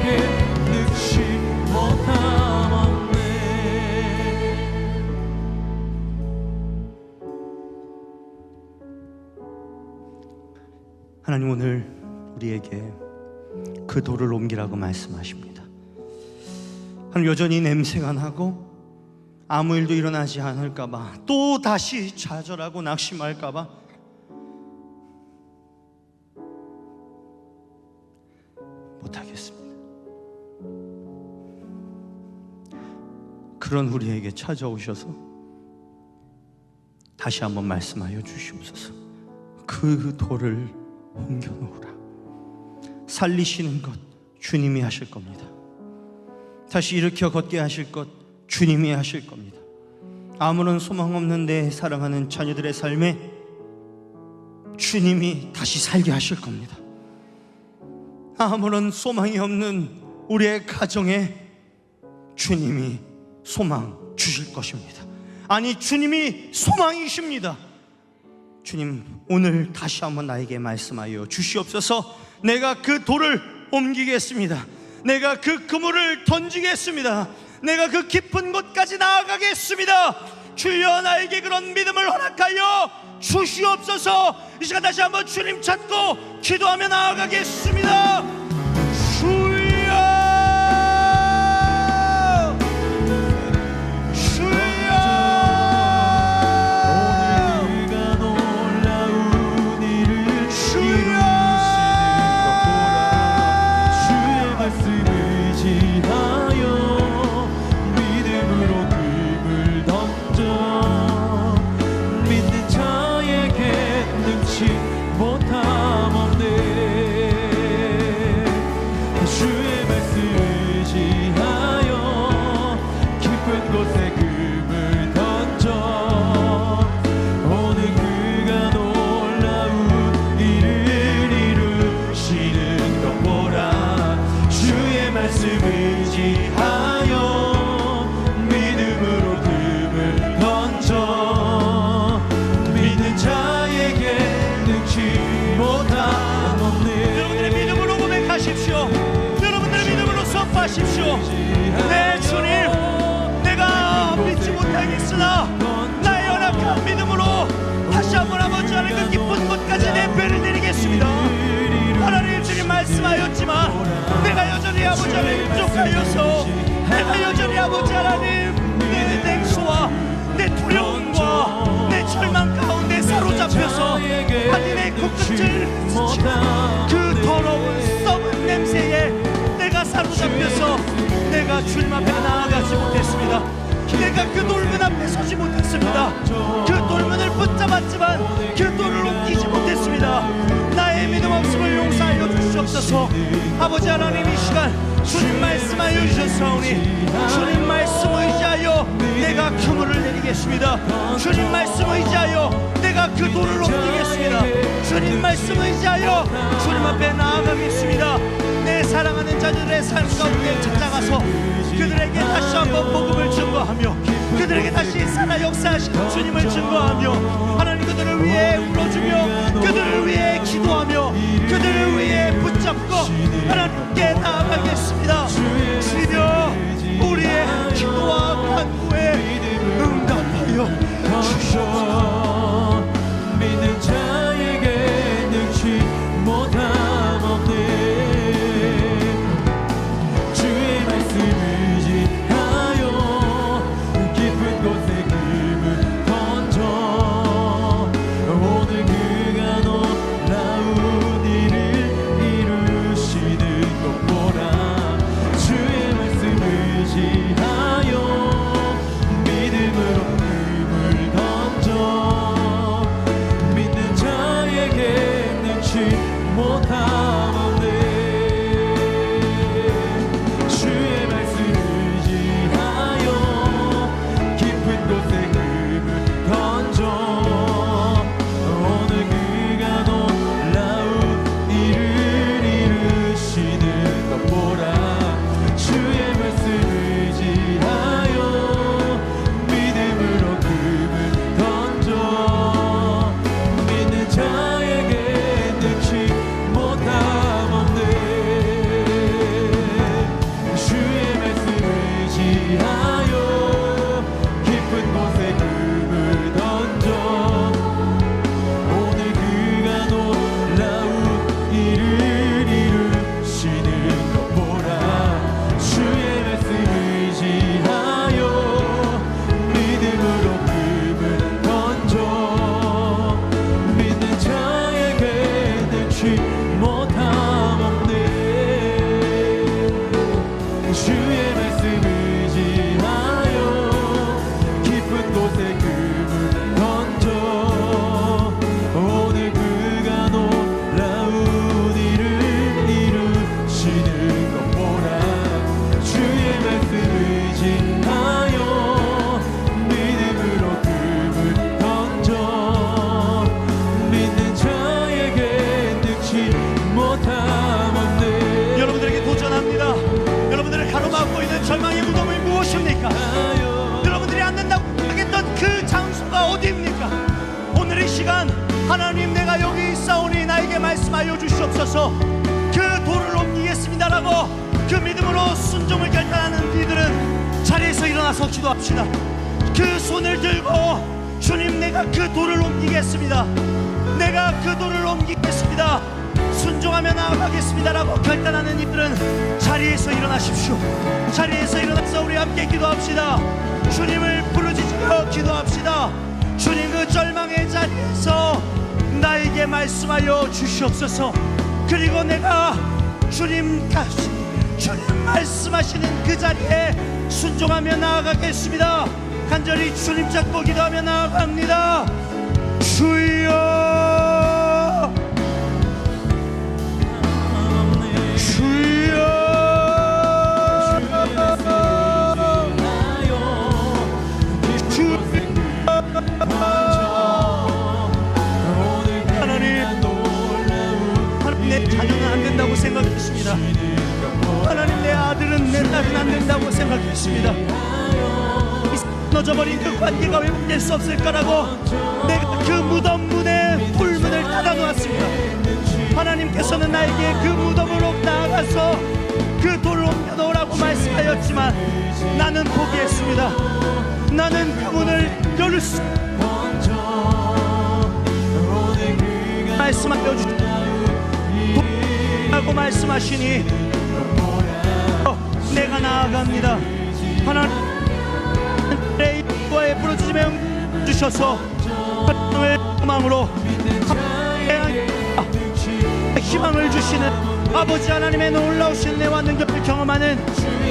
자에게 능치 못함 없네. 하나님, 오늘 우리에게 그 돌을 옮기라고 말씀하십니다. 하나님, 여전히 냄새가 나고 아무 일도 일어나지 않을까봐, 또 다시 좌절하고 낙심할까봐 못하겠습니다. 그런 우리에게 찾아오셔서 다시 한번 말씀하여 주시옵소서. 그 돌을 옮겨놓으라. 살리시는 것 주님이 하실 겁니다. 다시 일으켜 걷게 하실 것 주님이 하실 겁니다. 아무런 소망 없는 내 사랑하는 자녀들의 삶에 주님이 다시 살게 하실 겁니다. 아무런 소망이 없는 우리의 가정에 주님이 소망 주실 것입니다. 아니, 주님이 소망이십니다. 주님, 오늘 다시 한번 나에게 말씀하여 주시옵소서. 내가 그 돌을 옮기겠습니다. 내가 그 그물을 던지겠습니다. 내가 그 깊은 곳까지 나아가겠습니다. 주여, 나에게 그런 믿음을 허락하여 주시옵소서. 이 시간 다시 한번 주님 찾고 기도하며 나아가겠습니다. 주여, 네, 주님, 내가 믿지 못하겠으나 나의 연약한 믿음으로 다시 한번 아버지 하나님 그 깊은 곳까지 내 배를 내리겠습니다. 하나님, 주님 말씀하였지만 내가 여전히 아버지 하나님 부족하여서, 내가 여전히 아버지 하나님 내 냉소와 내 두려움과 내 절망 가운데 사로잡혀서 아니 내 코끝을 그 더러운 썩은 냄새에 내가 사로잡혀서 내가 주님 앞에 나아가지 못했습니다. 내가 그 돌문 앞에 서지 못했습니다. 그 돌문을 붙잡았지만 그 돌을 옮기지 못했습니다. 나의 믿음 없음을 용서하여 주시옵소서. 아버지 하나님, 이 시간 주님 말씀하여 주셨사오니 주님 말씀 의지하여 내가 그물을 내리겠습니다. 주님 말씀 의지하여 내가 그 돌을 옮기겠습니다. 주님 말씀 의지하여 주님 앞에 나아가겠습니다. 내 사랑하는 자들의 삶 가운데 찾아가서 그들에게 다시 한번 복음을 증거하며 그들에게 다시 살아 역사하시는 주님을 증거하며 하나님, 그들을 위해 울어주며 그들을 위해 기도하며 그들을 위해 붙잡고 하나님께 나아가겠습니다. 주여, 우리의 기도와 간구에 응답하여 주시옵소서. 믿는 자에게 능치 못함 없네. 주의 말씀 의지하여 깊은 곳에 금을 던져 오늘 그가 놀라운 일을 이루시는 것 보라. 주의 말씀 의지하여 깊은 곳에 금을 던져 오늘 그가 놀라운 일을 이루시는 것 보라. 주의 말씀 의지하여 믿음으로 금을 던져 믿는 자에게 능치 못함 없네. 여러분들에게 도전합니다. 여러분들을 가로막고 있는 절망의 무덤이 무엇입니까? 여러분들이 안 된다고 하겠던 그 장소가 어디입니까? 오늘 이 시간 하나님, 내가 여기 있사오니 나에게 말씀하여 주시옵소서. 그 돌을 옮기겠습니다라고 그 믿음으로 순종을 결단하는 이들은 자리에서 일어나서 기도합시다. 그 손을 들고 주님, 내가 그 돌을 옮기겠습니다. 내가 그 돌을 옮기겠습니다. 순종하며 나아가겠습니다라고 결단하는 이들은 자리에서 일어나십시오. 자리에서 일어나서 우리 함께 기도합시다. 주님을 부르짖어 기도합시다. 주님, 그 절망의 자리에서 나에게 말씀하여 주시옵소서. 그리고 내가 주님 말씀하시는 그 자리에 순종하며 나아가겠습니다. 간절히 주님 잡고 기도하며 나아갑니다. 주여, 하나님, 내 자녀는 안 된다고 생각했습니다. 하나님, 내 아들은 내 딸은 안 된다고 생각했습니다. 무너져버린 그 관계가 회복될 수 없을 거라고 내가 그 무덤 문에 불문을 닫아놓았습니다. 하나님께서는 나에게 그 무덤으로 나아가서 그 돌을 옮겨놓으라고 말씀하였지만 나는 포기했습니다. 나는 그 문을 열을 수 말씀하여 주시고 말씀하시니 내가 나아갑니다. 하나님, 내 입과에 부르짖으며 주셔서 하나님의 소망으로 희망을 주시는 아버지 하나님의 놀라우신 은혜와 능력을 경험하는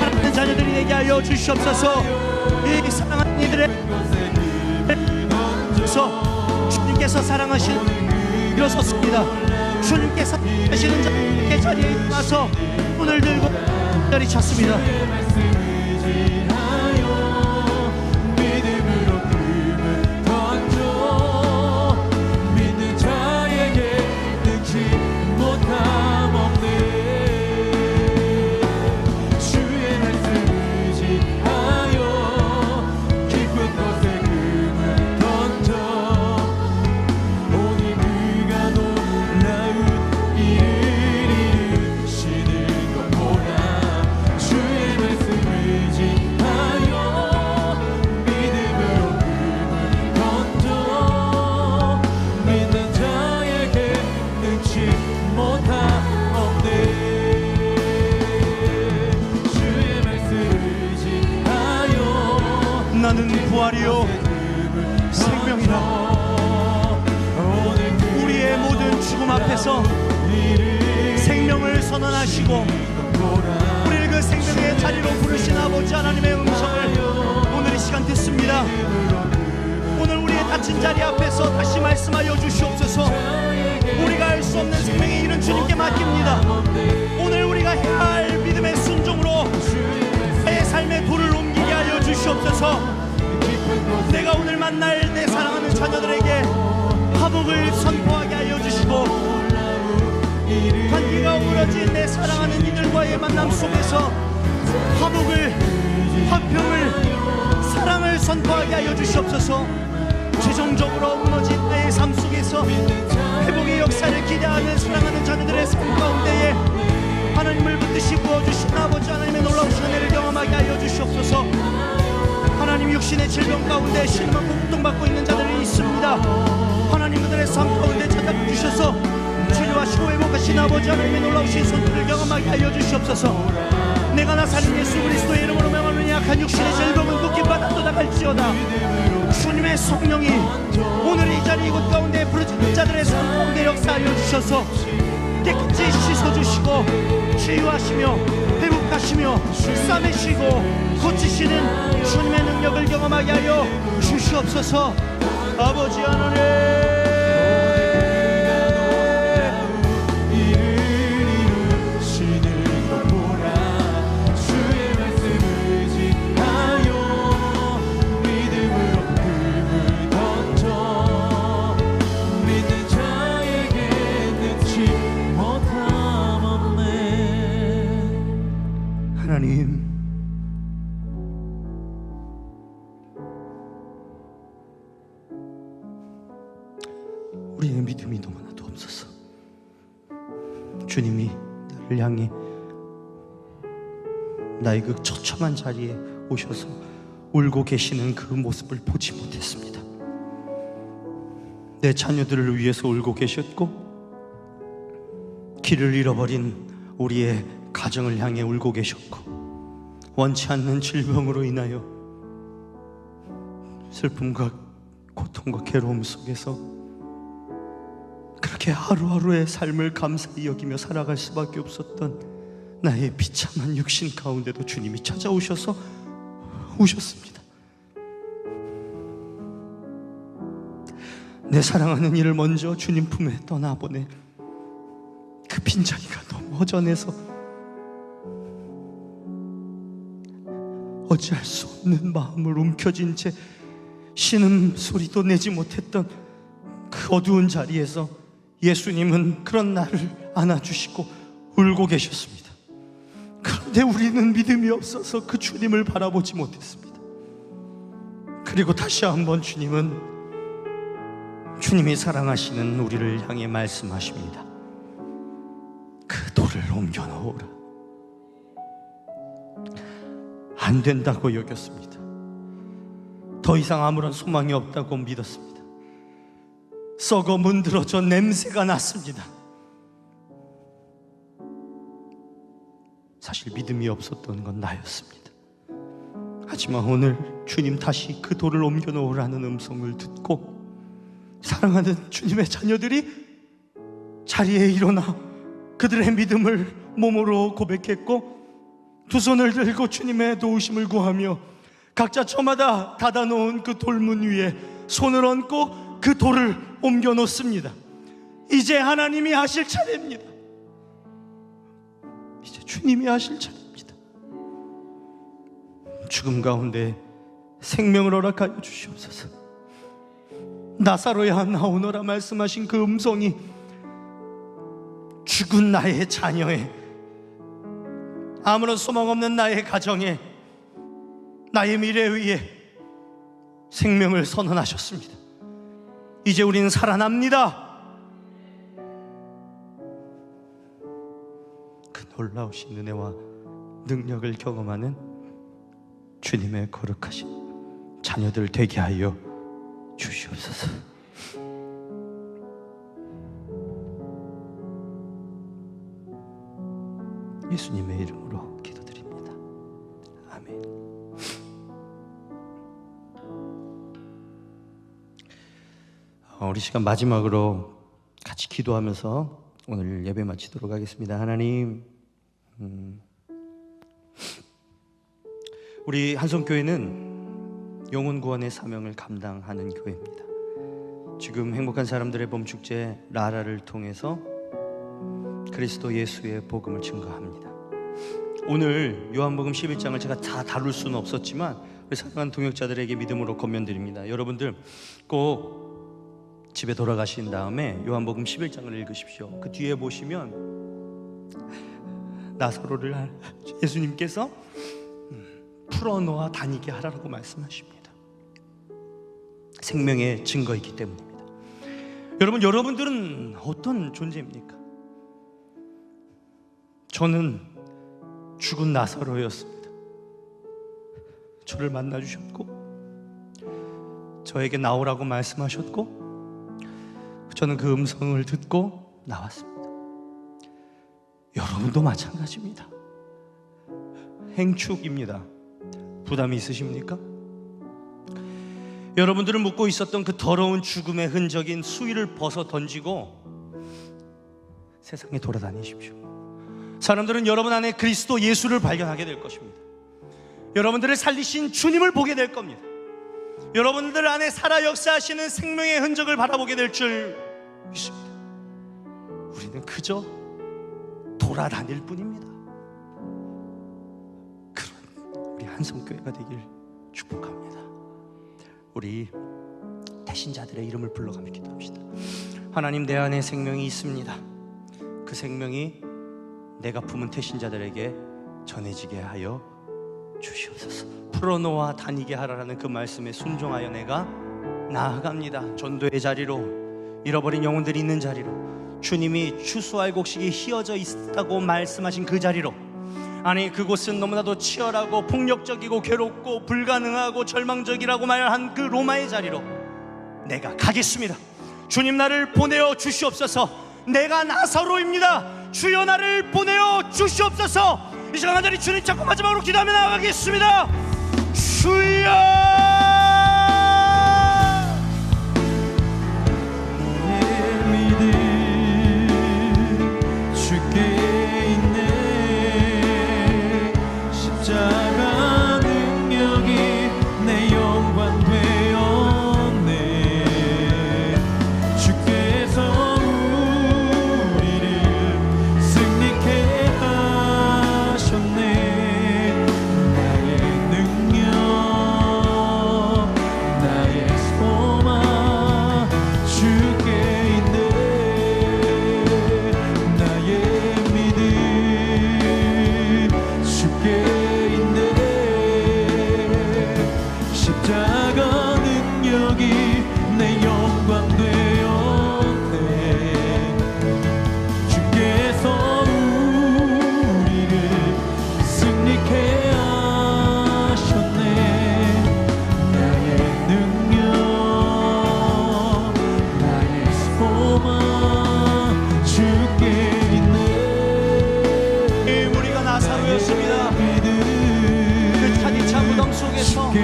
하나님의 자녀들이 되게 하여 주시옵소서. 이 사랑하는 이들의 주님께서 사랑하시는 일어섰습니다. 주님께서 하시는 자리에 일어나서 손을 들고 자리 찾습니다. 나는 부활이요 생명이라. 우리의 모든 죽음 앞에서 생명을 선언하시고 우리를 그 생명의 자리로 부르신 아버지 하나님의 음성을 오늘 이 시간 듣습니다. 오늘 우리의 닫힌 자리 앞에서 다시 말씀하여 주시옵소서. 우리가 알 수 없는 생명의 일은 주님께 맡깁니다. 오늘 우리가 해야 할 믿음의 순종으로 나의 삶의 돌을 옮기게 하여 주시옵소서. 내가 오늘 만날 내 사랑하는 자녀들에게 화복을 선포하게 하여 주시고 관계가 우러진 내 사랑하는 이들과의 만남 속에서 화복을, 화평을, 사랑을 선포하게 하여 주시옵소서. 최종적으로 무너진 나의 삶 속에서 회복의 역사를 기대하는 사랑하는 자녀들의 삶 가운데에 하나님을 붙드시 부어주신 아버지 하나님의 놀라우신 은혜를 경험하게 하여 주시옵소서. 하나님, 육신의 질병 가운데 신음하고 고통받고 있는 자들이 있습니다. 하나님, 그들의 삶 가운데 찾아주셔서 치료하시고 회복하신 아버지 하나님의 놀라우신 손길을 경험하게 하여 주시옵소서. 내가 나사렛 예수 그리스도의 이름으로 명하노니 약한 육신의 질병은 묶임받아 떠나갈지어다. 주님의 성령이 오늘 이 자리 이곳 가운데 부르짖는 자들의 삶 가운데 역사하여 주셔서 깨끗이 씻어주시고 치유하시며 회복하시고 회복하시며 싸매시고 고치시는 주님의 능력을 경험하게 하여 주시옵소서. 아버지 하나님, 하나님, 우리의 믿음이 너무나도 없어서 주님이 나를 향해 나의 그 처참한 자리에 오셔서 울고 계시는 그 모습을 보지 못했습니다. 내 자녀들을 위해서 울고 계셨고, 길을 잃어버린 우리의 가정을 향해 울고 계셨고, 원치 않는 질병으로 인하여 슬픔과 고통과 괴로움 속에서 그렇게 하루하루의 삶을 감사히 여기며 살아갈 수밖에 없었던 나의 비참한 육신 가운데도 주님이 찾아오셔서 우셨습니다. 내 사랑하는 이를 먼저 주님 품에 떠나보내 그 빈자리가 너무 허전해서 어찌할 수 없는 마음을 움켜쥔 채 신음소리도 내지 못했던 그 어두운 자리에서 예수님은 그런 나를 안아주시고 울고 계셨습니다. 그런데 우리는 믿음이 없어서 그 주님을 바라보지 못했습니다. 그리고 다시 한번 주님이 사랑하시는 우리를 향해 말씀하십니다. 그 돌을 옮겨 놓으라. 안 된다고 여겼습니다. 더 이상 아무런 소망이 없다고 믿었습니다. 썩어 문드러져 냄새가 났습니다. 사실 믿음이 없었던 건 나였습니다. 하지만 오늘 주님 다시 그 돌을 옮겨 놓으라는 음성을 듣고 사랑하는 주님의 자녀들이 자리에 일어나 그들의 믿음을 몸으로 고백했고, 두 손을 들고 주님의 도우심을 구하며 각자 저마다 닫아놓은 그 돌문 위에 손을 얹고 그 돌을 옮겨 놓습니다. 이제 하나님이 하실 차례입니다. 이제 주님이 하실 차례입니다. 죽음 가운데 생명을 허락하여 주시옵소서. 나사로야 나오너라 말씀하신 그 음성이 죽은 나의 자녀의, 아무런 소망 없는 나의 가정에, 나의 미래 위에 생명을 선언하셨습니다. 이제 우리는 살아납니다. 그 놀라우신 은혜와 능력을 경험하는 주님의 거룩하신 자녀들 되게 하여 주시옵소서. 예수님의 이름으로 기도드립니다. 아멘. 우리 시간 마지막으로 같이 기도하면서 오늘 예배 마치도록 하겠습니다. 하나님, 우리 한성교회는 영혼 구원의 사명을 감당하는 교회입니다. 지금 행복한 사람들의 봄축제 라라를 통해서 그리스도 예수의 복음을 증거합니다. 오늘 요한복음 11장을 제가 다 다룰 수는 없었지만 우리 사랑하는 동역자들에게 믿음으로 권면드립니다. 여러분들 꼭 집에 돌아가신 다음에 요한복음 11장을 읽으십시오. 그 뒤에 보시면 나사로를 예수님께서 풀어놓아 다니게 하라고 말씀하십니다. 생명의 증거이기 때문입니다. 여러분들은 어떤 존재입니까? 저는 죽은 나사로였습니다. 저를 만나주셨고 저에게 나오라고 말씀하셨고 저는 그 음성을 듣고 나왔습니다. 여러분도 마찬가지입니다. 행축입니다. 부담이 있으십니까? 여러분들은 묻고 있었던 그 더러운 죽음의 흔적인 수의를 벗어 던지고 세상에 돌아다니십시오. 사람들은 여러분 안에 그리스도 예수를 발견하게 될 것입니다. 여러분들을 살리신 주님을 보게 될 겁니다. 여러분들 안에 살아 역사하시는 생명의 흔적을 바라보게 될 줄 믿습니다. 우리는 그저 돌아다닐 뿐입니다. 그런 우리 한성교회가 되길 축복합니다. 우리 대신자들의 이름을 불러가며 기도합시다. 하나님, 내 안에 생명이 있습니다. 그 생명이 내가 품은 태신자들에게 전해지게 하여 주시옵소서. 풀어놓아 다니게 하라라는 그 말씀에 순종하여 내가 나아갑니다. 전도의 자리로, 잃어버린 영혼들이 있는 자리로, 주님이 추수할 곡식이 휘어져 있다고 말씀하신 그 자리로, 아니 그곳은 너무나도 치열하고 폭력적이고 괴롭고 불가능하고 절망적이라고 말한 그 로마의 자리로 내가 가겠습니다. 주님, 나를 보내어 주시옵소서. 내가 나사로입니다. 주여, 나를 보내어 주시옵소서. 이 시간 간절히 주님 찾고 마지막으로 기도하며 나아가겠습니다. 주여, 내 믿음 주께 있네. 십자가 능력이 내 영광 되었네. 주께서 우리를 승리케 하셨네. 나의 능력, 나의 소망 주께 있네. 나의 믿음 주께 있네. 십자가 능력이 내 영광 되었네. 주께서 우리를 승리케 하셨네. 나의 능력, 나의 소망 주께 있네. 우리가 나사로였습니다. 믿음 그 차디찬 무덤 속에서 주께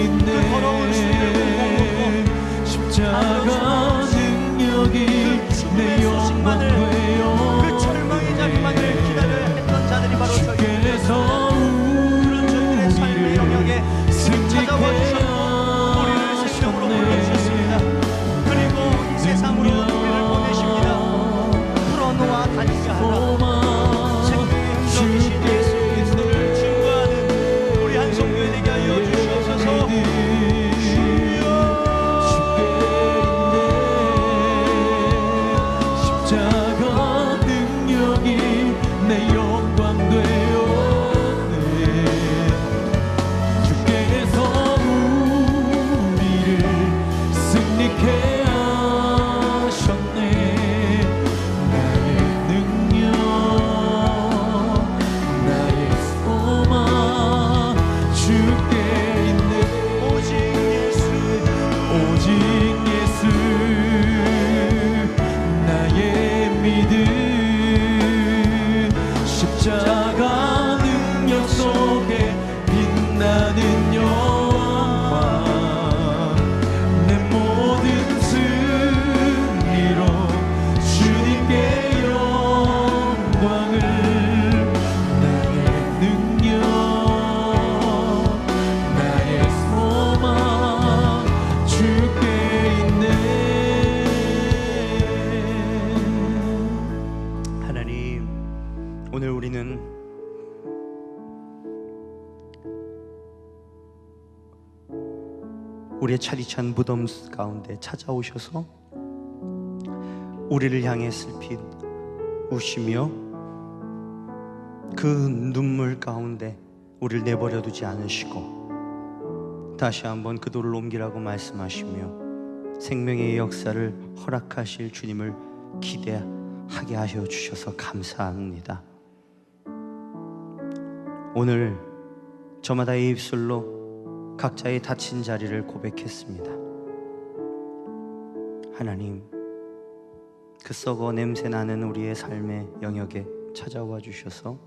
있네. 그 더러운 수리를 굽어먹고 십자가 능력이 내 영광 그 되어 절망의 자리만을 기다려야 했던 자들이 바로 저희입니다. 주께서 그런 저희들의 삶의 영역에 찾아와 승리케 주셨고 우리를 생명으로 불러주셨습니다. 그리고 이 세상으로 우리를 보내십니다. 풀어놓아 다니게 하라. 생명의 흔적이신 예수 그리스도를 증거하는 우리 한성교회 되게 하여 주시옵소서. 십자가 능력이 내 영광 되었네. 주께서 우리를 승리케 하셨네. 나의 능력, 나의 소망 주께 있네. 오직 예수, 오직 예수, 나의 믿음 십자가 능력 속에 빛나는 영광. 내 모든 승리로 주님께 영광을. 나의 능력, 나의 소망 주께 있네. 하나님, 오늘 우리는 우리의 차디찬 무덤 가운데 찾아오셔서 우리를 향해 슬피 우시며 그 눈물 가운데 우리를 내버려 두지 않으시고 다시 한번 그 돌을 옮기라고 말씀하시며 생명의 역사를 허락하실 주님을 기대하게 하여 주셔서 감사합니다. 오늘 저마다의 입술로 각자의 다친 자리를 고백했습니다. 하나님, 그 썩어 냄새나는 우리의 삶의 영역에 찾아와 주셔서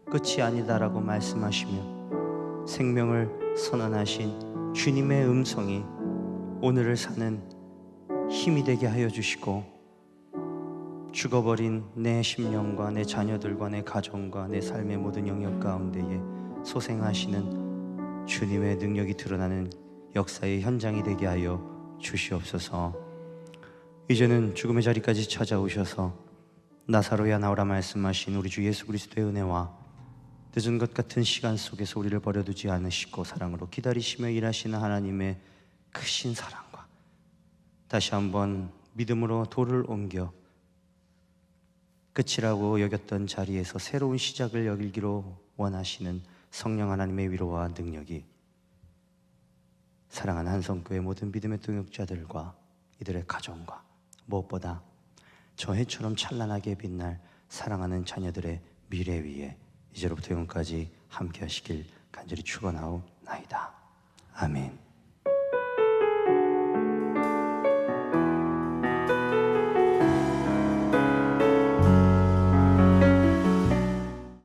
끝이 아니다라고 말씀하시며 생명을 선언하신 주님의 음성이 오늘을 사는 힘이 되게 하여 주시고 죽어버린 내 심령과 내 자녀들과 내 가정과 내 삶의 모든 영역 가운데에 소생하시는 주님의 능력이 드러나는 역사의 현장이 되게 하여 주시옵소서. 이제는 죽음의 자리까지 찾아오셔서 나사로야 나오라 말씀하신 우리 주 예수 그리스도의 은혜와 늦은 것 같은 시간 속에서 우리를 버려두지 않으시고 사랑으로 기다리시며 일하시는 하나님의 크신 사랑과 다시 한번 믿음으로 돌을 옮겨 끝이라고 여겼던 자리에서 새로운 시작을 여기기로 원하시는 성령 하나님의 위로와 능력이 사랑하는 한성교회 모든 믿음의 동역자들과 이들의 가정과 무엇보다 저 해처럼 찬란하게 빛날 사랑하는 자녀들의 미래 위에 이제로부터 영원까지 함께 하시길 간절히 축원하옵나이다. 아멘.